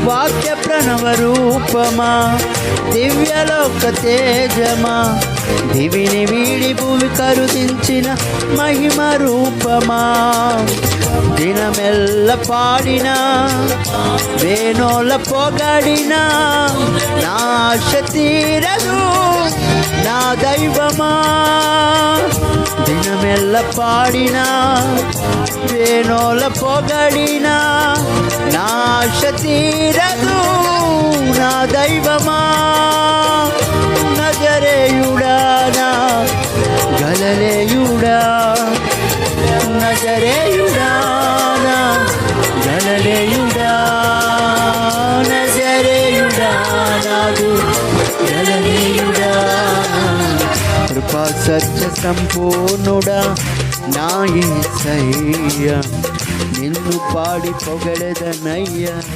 వాక్య ప్రణవ రూపమా, దివ్యలోక తేజమా, దివిని వీడి భూమి కరుదించిన మహిమ రూపమా, దినమెల్ల పాడిన వేణోల పొగడిన నా ఆశ తీరదు నా దైవమా, దినమెల్ల పాడిన వేణోల పొగడిన నా ఆశ తీరదు నా దైవమా, నజరేయుడా నా గలిలయుడా, నజరేయుడా నా గలిలయుడా, నజరేయుడా నాదు గలిలయుడా, కృపా సత్య సంపూర్ణుడా నా యేసయ్యా, నిన్ను పాడి పొగడెదనయ్యా.